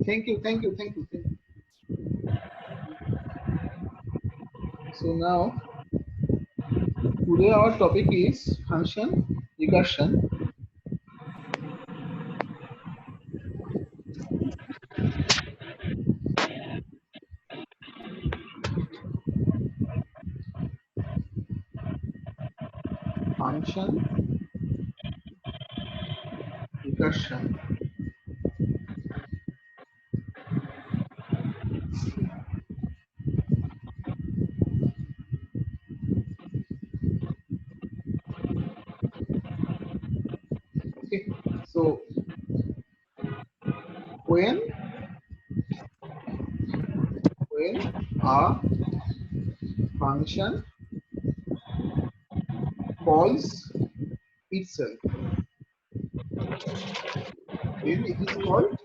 Thank you, thank you, thank you, thank you. So now, today our topic is function recursion. Function recursion. Okay, so when a function calls itself, then it is called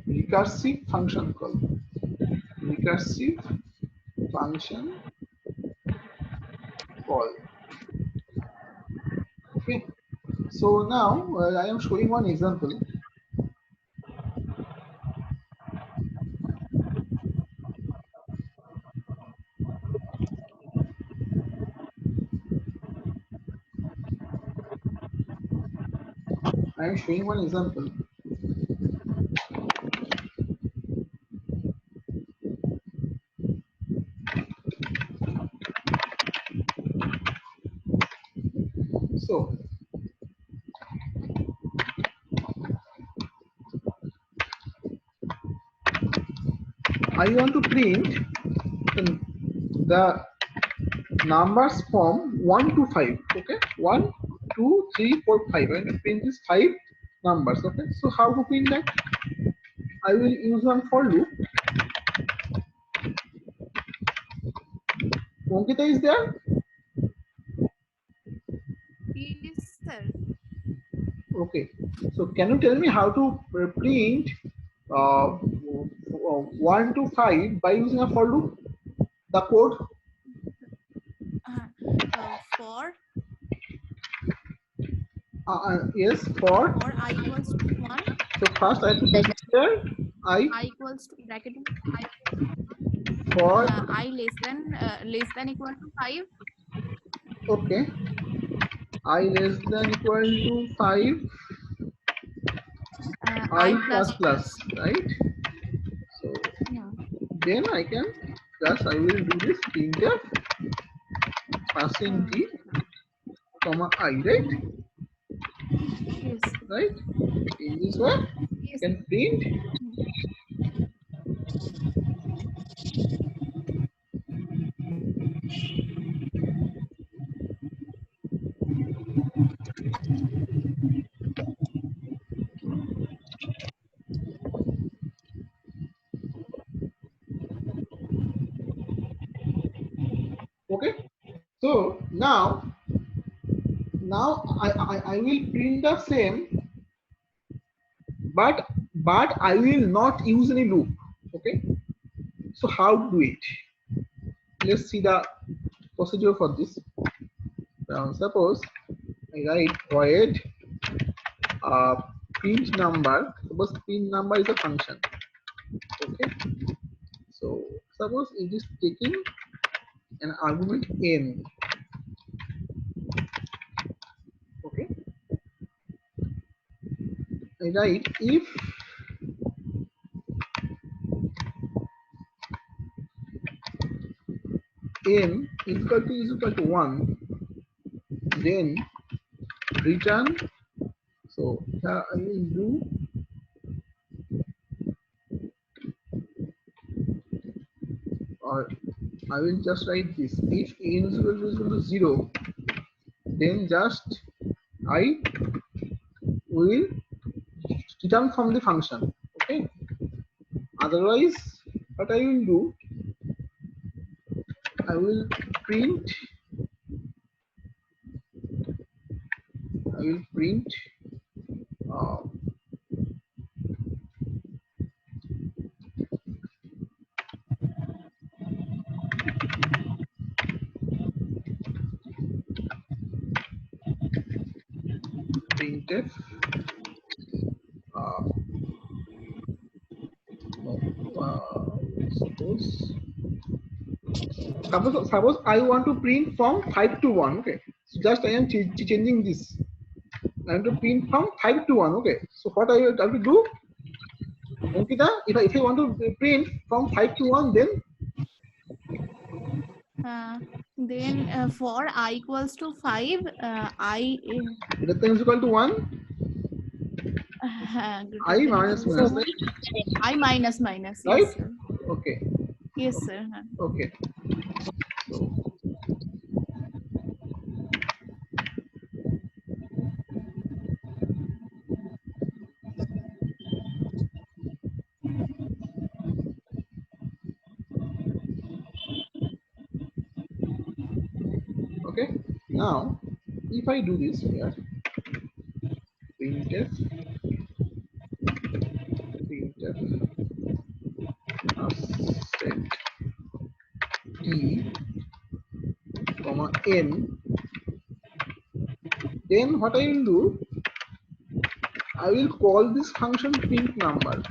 recursive function call. Recursive function call. Okay. So now I am showing one example. I am showing one example. So I want to print the numbers from 1 to 5. Okay, 1, 2, 3, 4, 5. I will print these 5 numbers. Okay, so how to print that? I will use one for loop. Ankita is there? Yes, sir. Okay, so can you tell me how to print 1 to 5 by using a for loop? The code? For Yes, for. I equals to 1, So first I have to declare I I equals to bracket for. I less than equal to 5, Okay, I less than equal to 5, I I plus plus plus, right? So yeah. then I can just I will do this printf passing Uh, d comma I, right? yes. Right? In this way, Yes. can print. Okay. So now I will print the same, but I will not use any loop. Okay. So how to do it? Let's see the procedure for this. Now suppose I write void print number. Suppose print number is a function. Okay. So suppose it is taking an argument n. Okay. I write if n is equal to 1, then return. So here I will do or I will just write this. If n is equal to 0, then just I will return from the function. Okay. Otherwise, what I will do, I will print. I will print. Uh, printf uh, no, suppose suppose I want to print from 5 to 1. Okay, so just I am changing this. I am to print from 5 to 1. Okay, so what I have to do, Ankita, if I want to print from 5 to 1, then Then for I equals to 5, I greater than is equal to 1, greater I than minus equals to minus, 1. right? I minus minus. Right? Yes, sir. Okay, Yes, sir. okay. So, okay. Now, if I do this here, printf, printf, set t, comma n, then what I will do, I will call this function print number.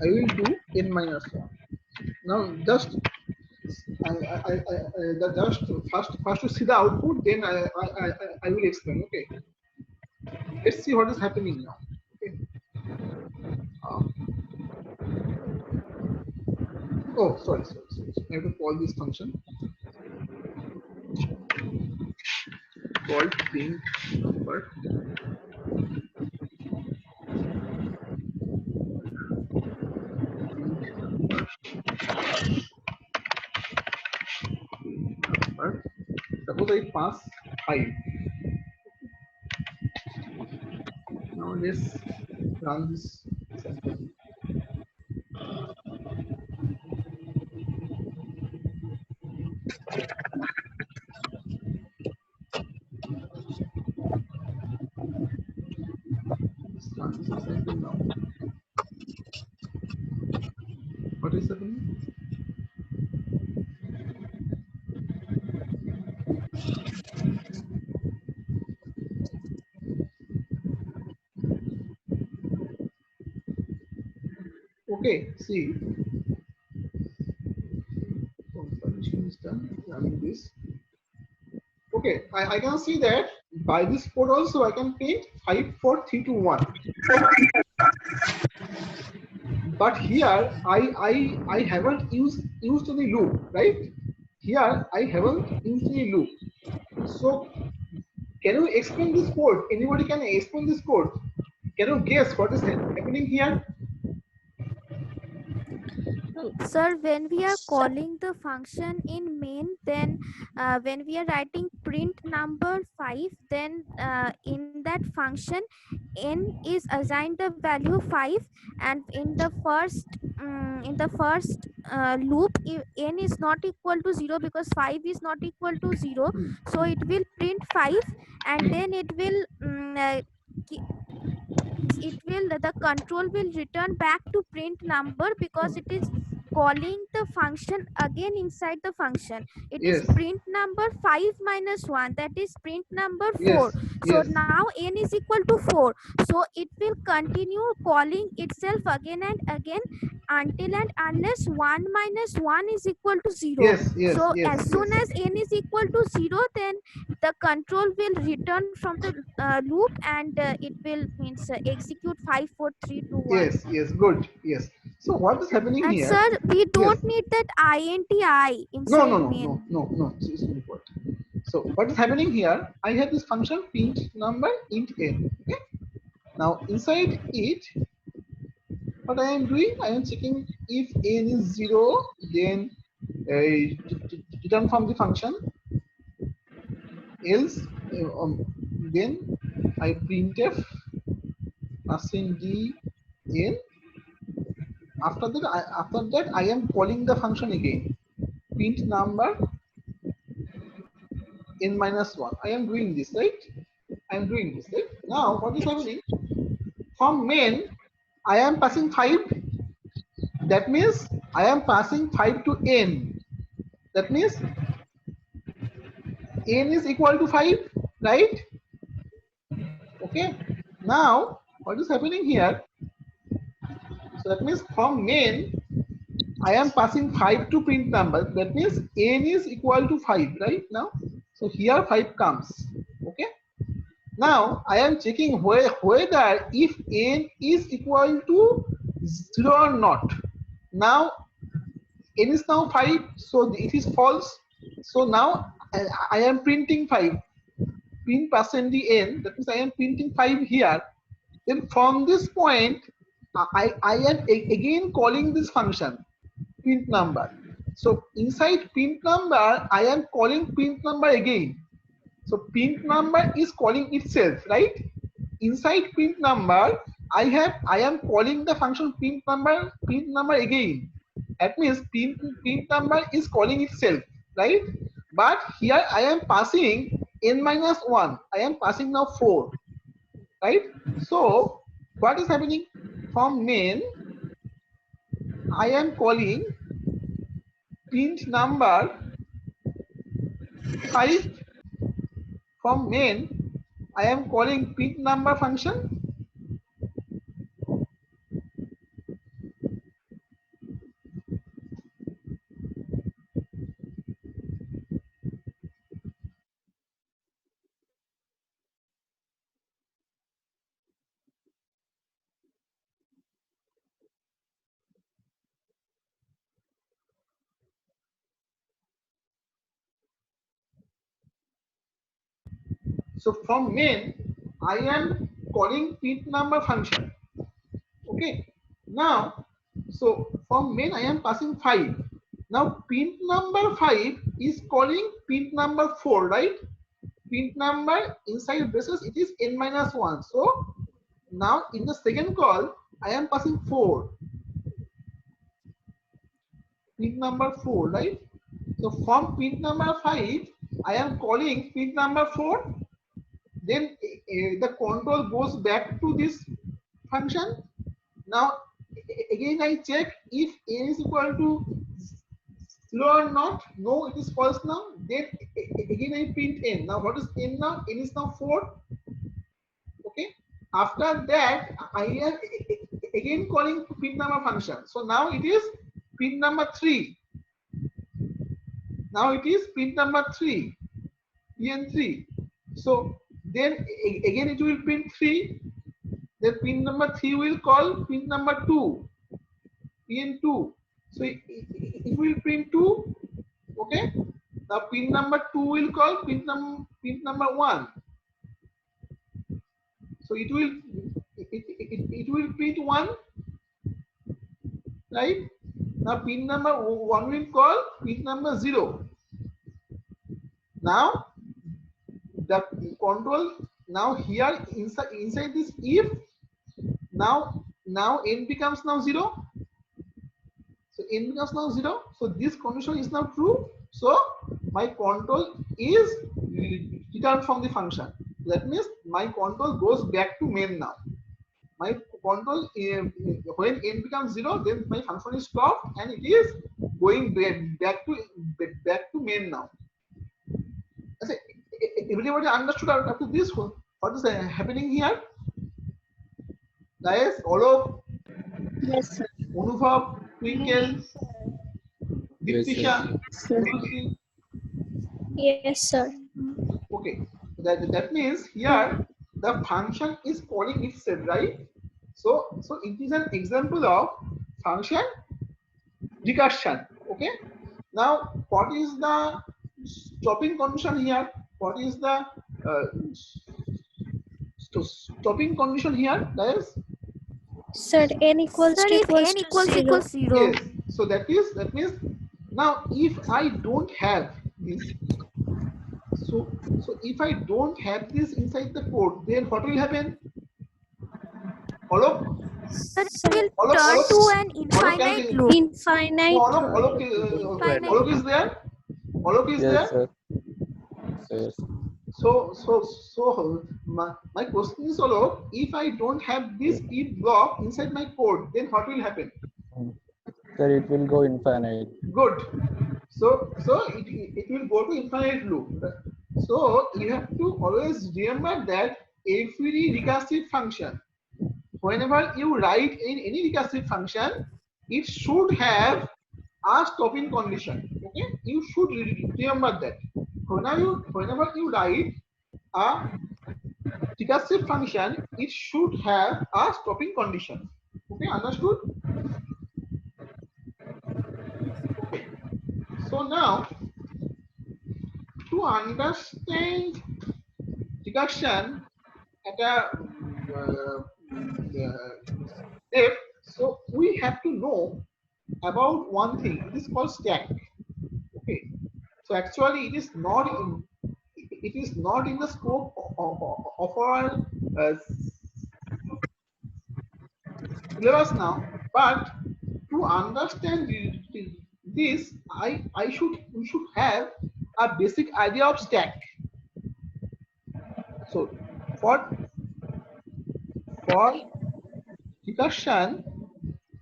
I will do n minus 1. Now, just just first to see the output, then I will explain. Okay, let's see what is happening now. Okay. Uh, oh, sorry. I have to call this function called print number. Print number. Print number. Suppose I pass 5. Now let's run this sample. Let's run this sample now. What is happening? Okay, see, compilation is done. Running this. Okay, I can see that by this code also I can print 5, 4, 3, 2, 1. But here I haven't used any loop, right? Here I haven't used any loop. So can you explain this code? Anybody can explain this code? Can you guess what is happening here? Sir, when we are calling the function in main, then when we are writing print number 5, then in that function n is assigned the value 5, and in the first loop, if n is not equal to 0, because 5 is not equal to 0, Hmm, so it will print 5, and then it will it will the control will return back to print number, because it is calling the function again inside the function. It is yes, print number 5 minus 1, that is print number 4. yes, So yes, now n is equal to 4, so it will continue calling itself again and again until and unless 1 minus 1 is equal to 0. yes, yes, So yes, as soon yes, as n is equal to 0, then the control will return from the loop, and it will means execute 5, 4, 3, 2, 1. yes, good, yes. So what is happening And here? sir, we Yes. don't need that INTI No, no, inside no, no, main. no, no. It's not important. So what is happening here? I have this function print number int n. Okay. Now inside it, what I am doing, I am checking if n is 0, then return from the function. Else, then I printf passing the n. After that, I am calling the function again. Print number n minus 1. I am doing this, right? I am doing this, right? Now, what is happening? From main, I am passing 5. That means I am passing 5 to n. That means n is equal to 5, right? Okay. Now what is happening here? So that means from main I am passing 5 to print number. That means n is equal to 5, right? Now, so here 5 comes. Okay. Now I am checking whether if n is equal to 0 or not. Now n is now 5, so it is false. So now I am printing 5. Print percent the n. That means I am printing 5 here. Then from this point, I am again calling this function print number. So inside print number, I am calling print number again. So print number is calling itself, right? Inside print number, I am calling the function print number again. That means print number is calling itself, right? But here I am passing n minus 1. I am passing now 4, right? So what is happening? From main, I am calling print number 5. From main, I am calling print number function. So from main, I am calling print number function. Okay. Now, so from main, I am passing 5. Now print number 5 is calling print number 4, right? Print number inside braces, it is n minus 1. So now in the second call, I am passing 4. Print number 4, right? So from print number 5, I am calling print number 4. Then the control goes back to this function. Now again I check if n is equal to 0 or not. No, it is false now. Then again I print n. Now what is n now? N is now 4. Okay. After that I am again calling print number function. So now it is print number 3. Now it is print number 3. pn3. So then again it will print 3. Then pin number 3 will call pin number 2, pn2. So it will print 2. Okay. Now pin number 2 will call pin number 1. So it will print 1, right? Now pin number 1 will call pin number 0. Now the control, now here inside this if, now n becomes now 0. So n becomes now 0. So this condition is now true. So my control is returned from the function. That means my control goes back to main now. My control, when n becomes 0, then my function is stopped and it is going back to main now. Everybody understood after this one? What is happening here? Guys, Olok, Yes, sir. Anubhav, Twinkle, Yes, Diptisha, Sir. Lucy. Yes, sir. Okay, that means here the function is calling itself, right? So it is an example of function recursion. Okay. Now what is the stopping condition here? What is the stopping condition here, guys? Sir, n equals Sir, to if n equals 0. 0. Yes. So that means now if I don't have this, so if I don't have this inside the code, then what will happen? Olok, Sir, it Sir, will Olok, turn Olok, to an Olok, infinite loop. infinite. Infinite. Olok is there? Olok is yes, there? sir. Yes. So my question is, Olok, if I don't have this if block inside my code, then what will happen? Sir, it will go infinite. Good. So it will go to infinite loop. So you have to always remember that every recursive function, whenever you write in any recursive function, it should have a stopping condition. Okay, you should remember that. Whenever you write a recursive function, it should have a stopping condition. Okay, understood? Okay. So now, to understand recursion at a depth, so we have to know about one thing. It is called stack. Okay. So actually, it is not in the scope of our syllabus now. But to understand this, we should have a basic idea of stack. So for for recursion,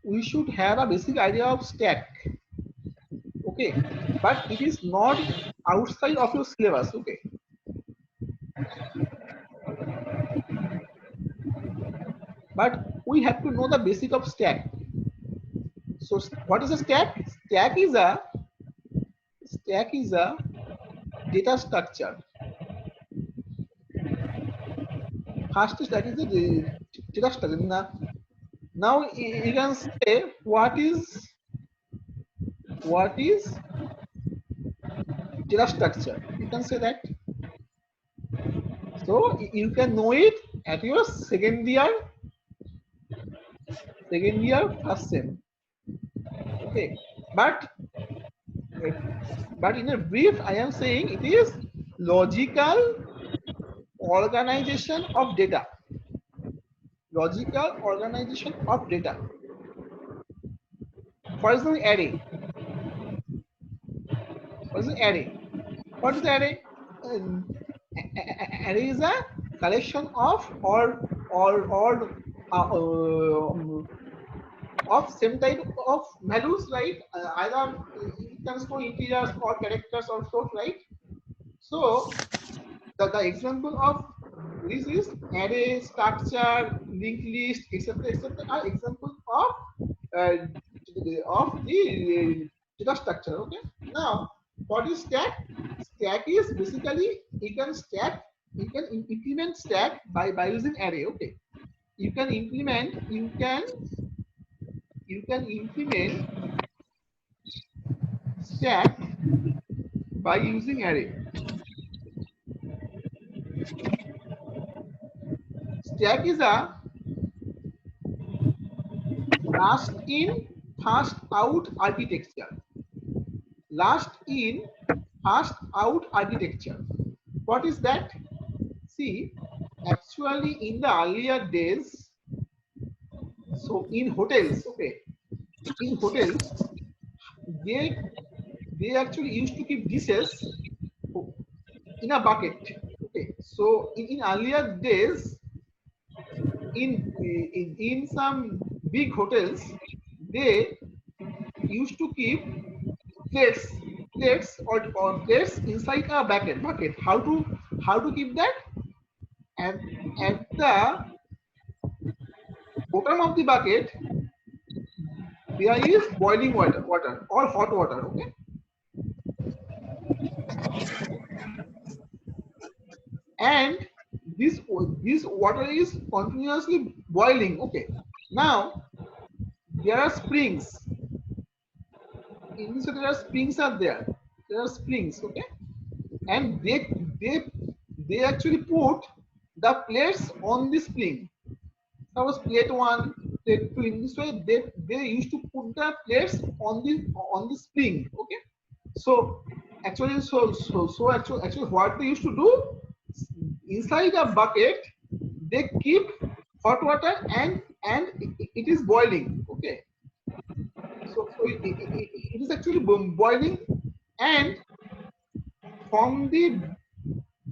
we should have a basic idea of stack. Okay, but it is not outside of your syllabus. Okay, but we have to know the basic of stack. So what is a stack? Stack is a data structure. First stack is the data structure. Now you can say what is data structure. You can say that. So you can know it at your second year first sem. Okay, but but in a brief, I am saying it is logical organization of data. Logical organization of data. For example, array. What is an array? What is the array? Array is a collection of of same type of values, right? Either it can store integers or characters also, right? So the example of this is array, structure, linked list, etc. are examples uh, of the data structure. Okay. Now, what is stack? Stack is basically you can implement stack by using array. Okay. You can implement stack by using array. Stack is a last in, first out architecture. Last in, first out architecture. What is that? See, actually in the earlier days, so in hotels, okay, in hotels, they actually used to keep dishes in a bucket. Okay, so in earlier days, in some big hotels, they used to keep plates or plates inside a bucket. How to keep that? At the bottom of the bucket there is boiling water or hot water. Okay, and this water is continuously boiling. Okay, now there are springs. In this water, there are springs are there. There are springs. Okay, and they actually put the plates on the spring. Suppose plate 1, plate 2. In this way, they used to put the plates on the spring. Okay, so actually what they used to do, inside a bucket they keep hot water and it is boiling. Okay, so it is actually boiling, and from the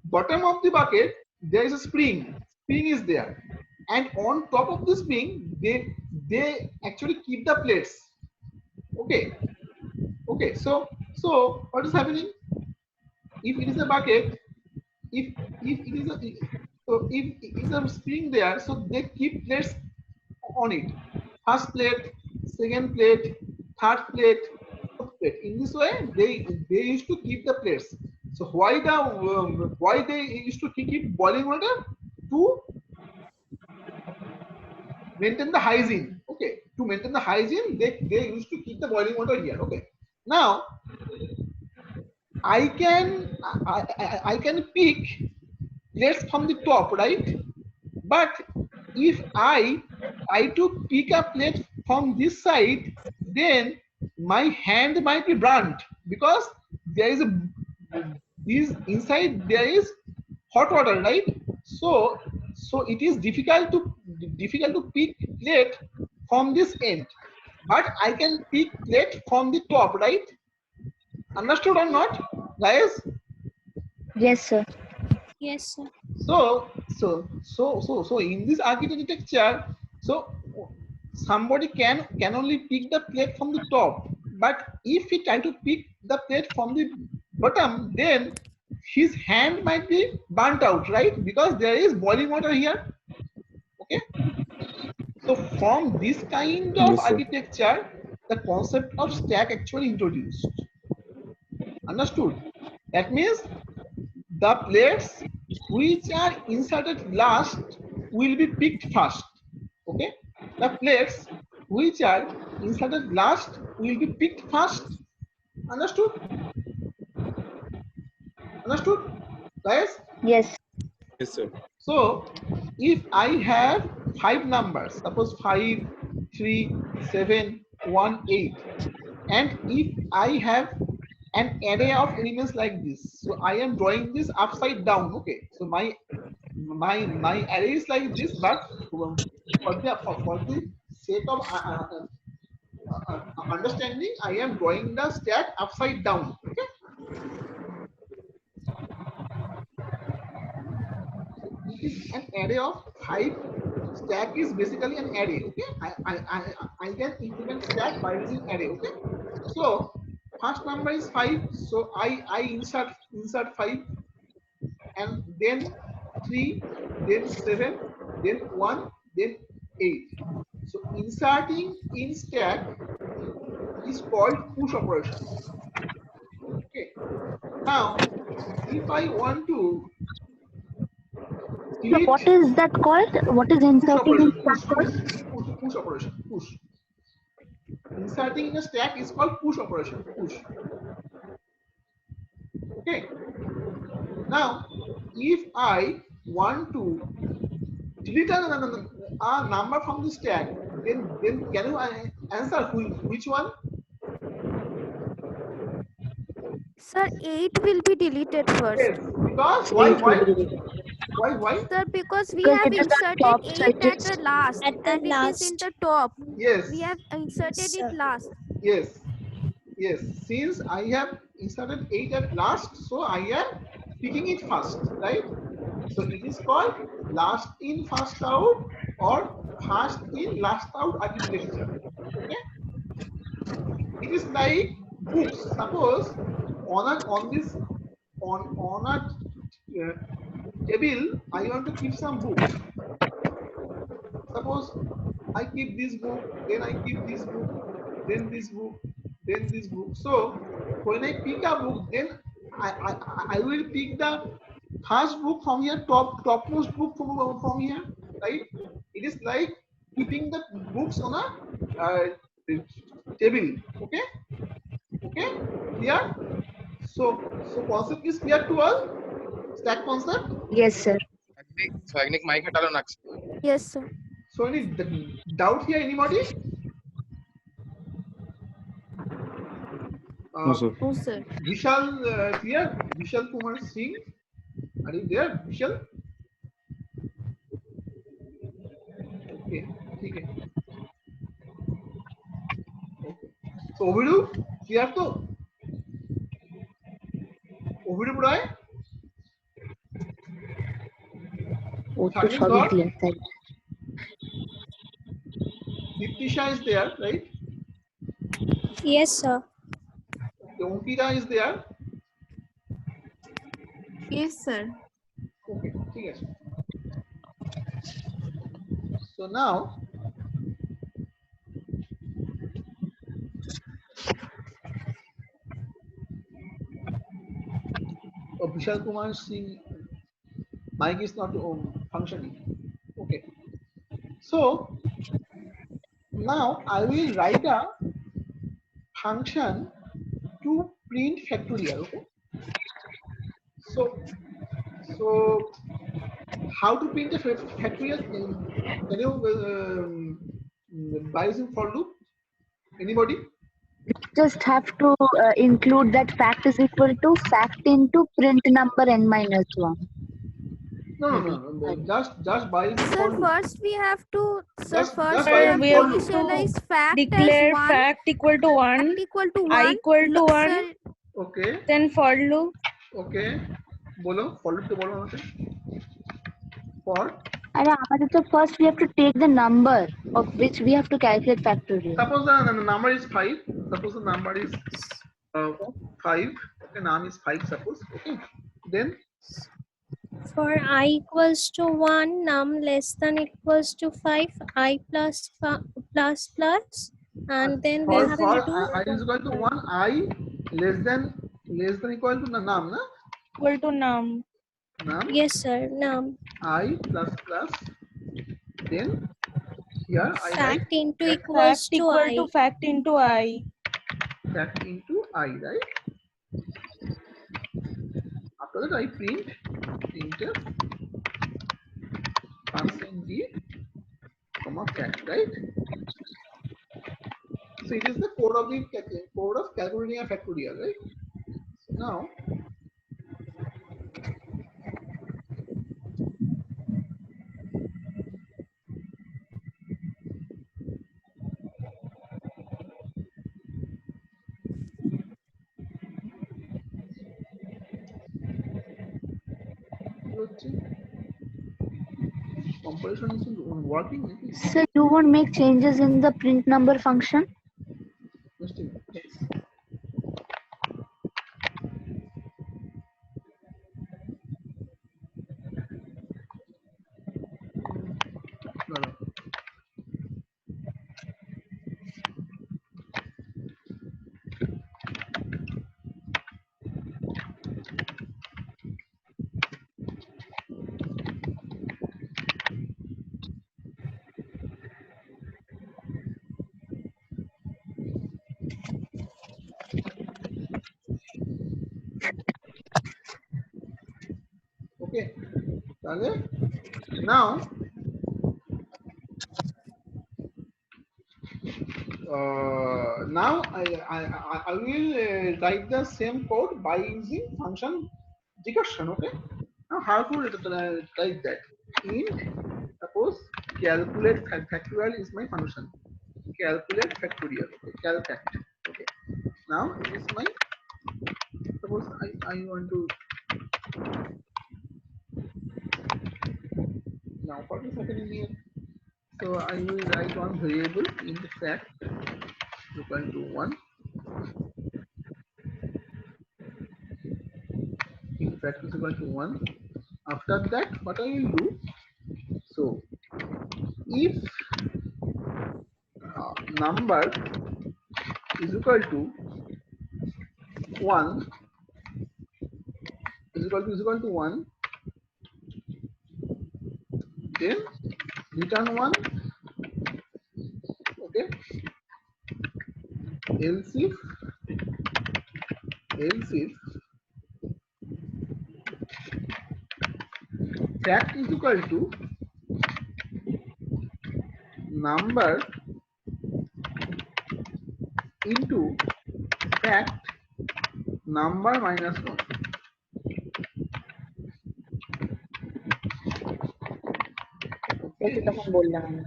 bottom of the bucket there is a spring is there, and on top of the spring they actually keep the plates. Okay, so what is happening? If it is a bucket, if it is a So if the spring there, so they keep plates on it. First plate, second plate, third plate, fourth plate. In this way, they used to keep the plates. So why they used to keep boiling water? To maintain the hygiene. Okay, to maintain the hygiene, they used to keep the boiling water here. Okay, now I can pick plates from the top, right? But if I try to pick a plate from this side, then my hand might be burnt because there is a this inside there is hot water, right? So it is difficult to pick plate from this end, but I can pick plate from the top, right? Understood or not, guys? Yes, sir. Yes, sir. So in this architecture, so somebody can only pick the plate from the top, but if he try to pick the plate from the bottom, then his hand might be burnt out, right? Because there is boiling water here. Okay, so from this kind of Yes, sir. architecture, the concept of stack actually introduced. Understood? That means the plates which are inserted last will be picked first. Okay, the plates which are inserted last will be picked first. Understood? Understood, guys? Yes. Yes, sir. So if I have five numbers, suppose 5, 3, 7, 1, 8, and if I have an array of elements like this, so I am drawing this upside down. Okay, so my array is like this, but for the sake of understanding, I am drawing the stack upside down. Okay, so it is an array of five. Stack is basically an array. Okay, I can implement stack by using array. Okay, so first number is 5, so I insert 5, and then 3, then 7, then 1, then 8. So inserting in stack is called push operation. Okay, now if I want to So delete, what is that called? What is push inserting in operation, stack called? push operation, push. Inserting in a stack is called push operation, push. Okay, now if I want to delete a number from the stack, then can you answer which one? Sir, 8 will be deleted first. Yes, because why Eight will be deleted. why? Sir, because we Because have it is at inserted top, so 8 it at is the last At the and it is in last. the top. Yes, We have inserted it Sir. last. yes, yes. Since I have inserted 8 at last, so I am picking it first, right? So it is called last in first out or first in last out architecture. Okay, it is like books. Suppose on this on a table, I want to keep some books. Suppose I keep this book, then I keep this book, then this book, then this book. So when I pick a book, then I will pick the first book from here, topmost book from here, right? It is like keeping the books on a table. Okay, okay, clear? So concept is clear to all. Stack concept. Yes, sir. Swagnik mic हटा लो नाक से. Yes, sir. So any doubt here, anybody? No, sir. No, sir. Vishal, clear? Vishal Kumar Singh, are you there, Vishal? Okay, okay. So Ovidu, clear to? Ovidu Pudai? वो तो Shagnik सभी God? Clear था. Diptisha is there, right? Yes, sir. Onkita is there. Yes, sir. Okay, ঠিক আছে. So now Vishal Kumar Singh mic is not functioning. Okay. So now I will write a function to print factorial. Okay. So so how to print a factorial? Can you by using for loop? Anybody? Just have to include that fact is equal to fact into print number n minus 1. Maybe. No. Just by using Sir, for loop. first we have to Just we by Sir, have using we to for have loop. to initialize fact as declare 1, fact equal to 1, equal to I 1. equal to 1, Sir, Okay. then for loop. Okay. বলো for loop কে বলো আমাকে for And first we have to take the number of which we have to calculate factorial. suppose the number is 5. Suppose the number is 5. Okay, name is 5 suppose. Okay. Then For I equals to 1, num less than equals to 5, I plus and then we for have for to do I is equal to 1, I less than equal to num na equal to num. num Yes sir, num. I plus then here I write Fact into fact equals to I. Fact into I. fact into I, right? After that I print % d comma fact, right? So it is the code of calculating a factorial, right? So now comparison is working. So you won't make changes in the print number function? Just a minute. No. Okay. তাহলে now now I will write the same code by using function recursion. Okay. Now how to write that? Int suppose calculate factorial is my function. Calculate factorial. Okay. Calfact. Okay. Now it is my suppose I want to now what is happening here? So I will write one variable in the fact equal to 1. In fact is equal to 1. After that, what I will do? So if number is equal to 1 is equal to 1, then return 1. Okay. Else if fact is equal to number into fact number minus 1. ওকে তখন বললাম আমি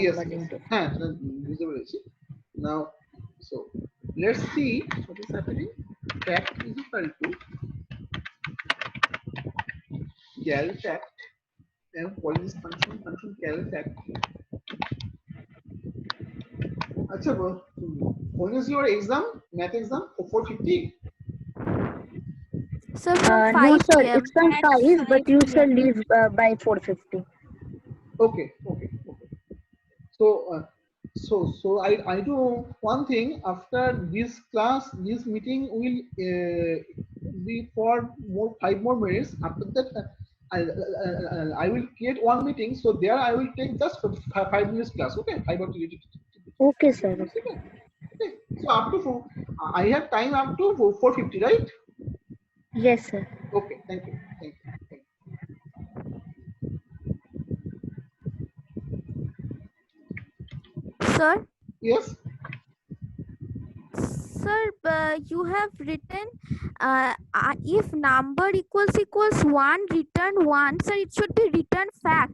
Yes. But into Visible. Now, so let's see what is happening. Fact is equal to cal fact, and what is this function cal fact. Acha, when is your exam? Math exam? 450? sir, from no 5 sir, p.m. it's from 5, but you shall leave by 4:50. Okay. So I do one thing after this class. This meeting will be for more 5 more minutes. After that, I will create one meeting. So there I will take just 5 minutes class. Okay, 5 or 3. Okay, sir. Okay. Okay. So up to I have time up to 4:50, right? Yes, sir. Okay. Thank you. Thank you. Thank you. Sir, Yes. sir, you have written if number equals 1, return 1. Sir, it should be return fact.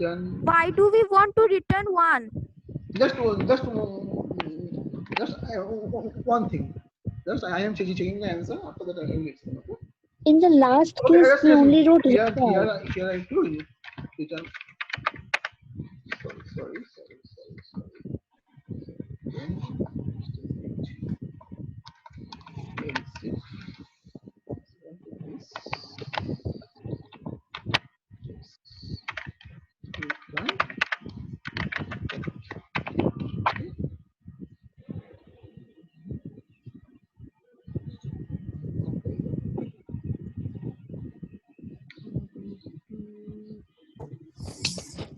Then Why do we want to return 1? just one thing. Just I am checking the answer. After that, I will explain. Okay. In the last Okay. case, we only wrote Here required. I told you. Return. Sorry. Then exit. This. Reply.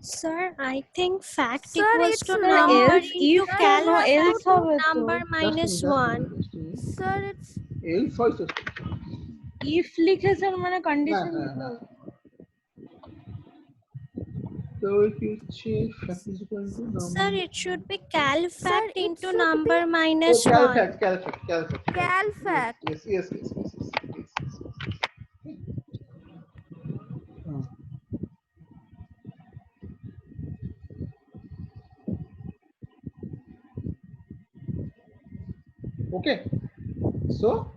Sir, I think fact Sir, equals it's to Sir, number else into if sir, no you have else calfact হবে to, number তো minus Just a 1. minute. sir, it's Else sorry. if লিখেছেন মানে না condition না দিতে না হবে তো কি হচ্ছে fact is equal to Sir, number. it should be sir, calfact it into should be number Oh, minus 1. calfact. calfact. Yes. Uh, Okay, so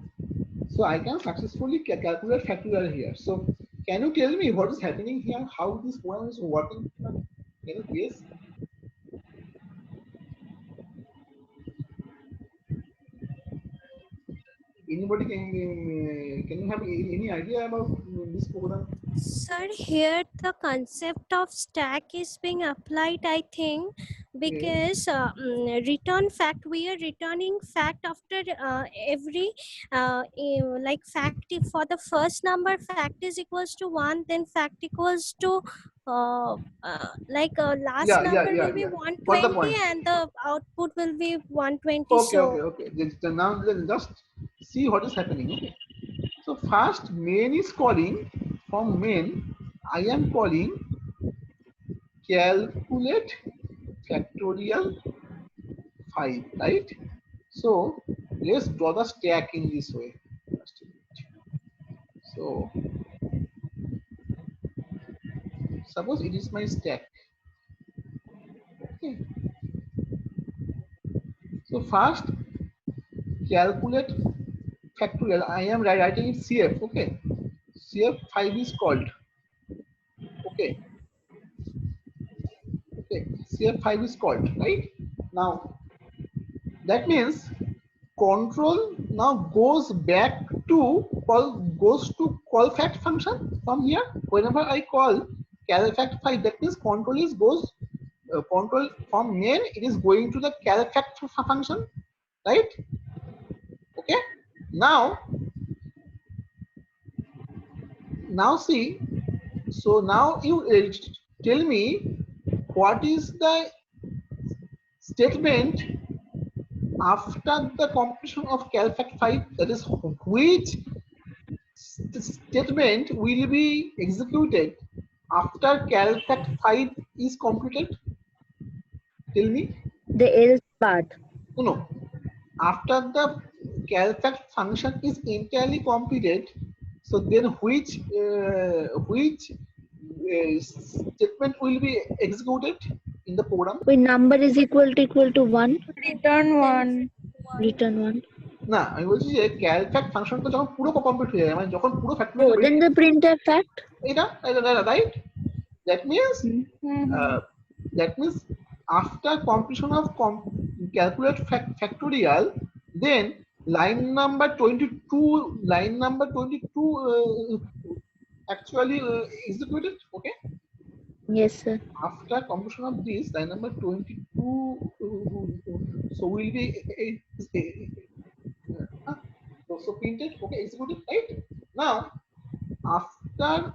I can successfully calculate factorial here. So can you tell me what is happening here? How this program is working? Can you guess? Anybody can you have any idea about this program? Sir, here the concept of stack is being applied, I think, because return fact, we are returning fact after every like fact if for the first number fact is equals to 1, then fact equals to last number will be Yeah. Got the 120 point. and the output will be 120. Okay. Now then just see what is happening. Okay. So first main is calling. From main I am calling calculate factorial 5, right? So let's draw the stack in this way. So suppose it is my stack. Okay. So first calculate factorial. I am writing it CF. Okay. CF 5 is called. Okay. CF 5 is called, right? Now that means control now goes to call fact function from here. Whenever I call cal fact 5, that means control is goes control from main, it is going to the cal fact function, right? Okay. Now see, so now you tell me what is the statement after the completion of cal fact 5, that is which statement will be executed after cal fact 5 is completed. Tell me. The else part. No. After the cal fact function is entirely completed, so then which statement will be executed in the program? When number is equal to 1, return 1 return 1. না আমি বলছি যে cal fact ফাংশনটা যখন পুরো complete হয়ে যায়, মানে যখন পুরো Oh, factorial then the printf fact. এটা right, that means after completion of calculate factorial, then line number 22 actually executed. Okay. Yes, sir. After completion of this, line number 22, so will be so printed, okay, executed, right? Now, after,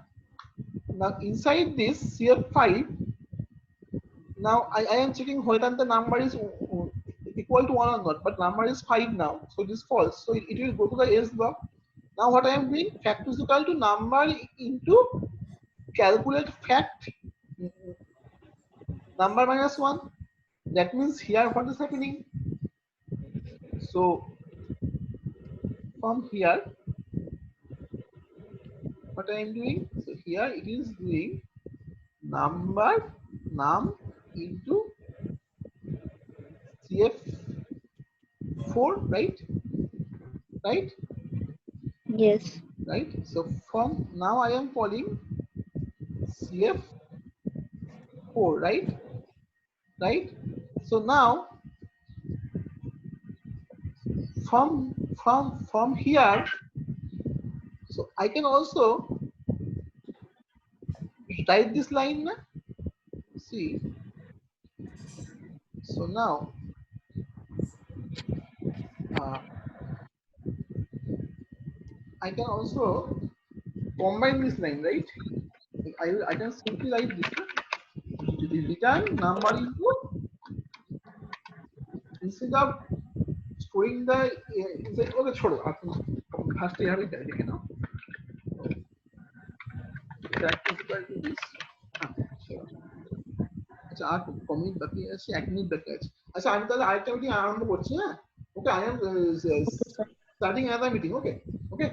now inside this CF5, now I am checking whether the number is equal to 1 or not, but number is 5 now, so it is false. So it will go to the else block. Now what I am doing, fact is equal to number into calculate fact number minus 1. That means here what is happening? So from here, what I am doing? So here it is doing number num into CF4, right? Right? Yes. Right? So from now I am calling CF4, right? Right? So now from here, so I can also write this line na? See, so now uh, I can also combine this line, right? I can simply write this na? Return number into, instead of storing the inside, okay, छोड़ो आप first यहाँ पे लिखे ना, that is equal to this, sure. আচ্ছা আর commit বাকি আছে, 1 minute বাকি আছে। আচ্ছা আমি তাহলে আরেকটা মিটিং আরম্ভ করছি, হ্যাঁ, okay, I am starting another meeting, okay okay.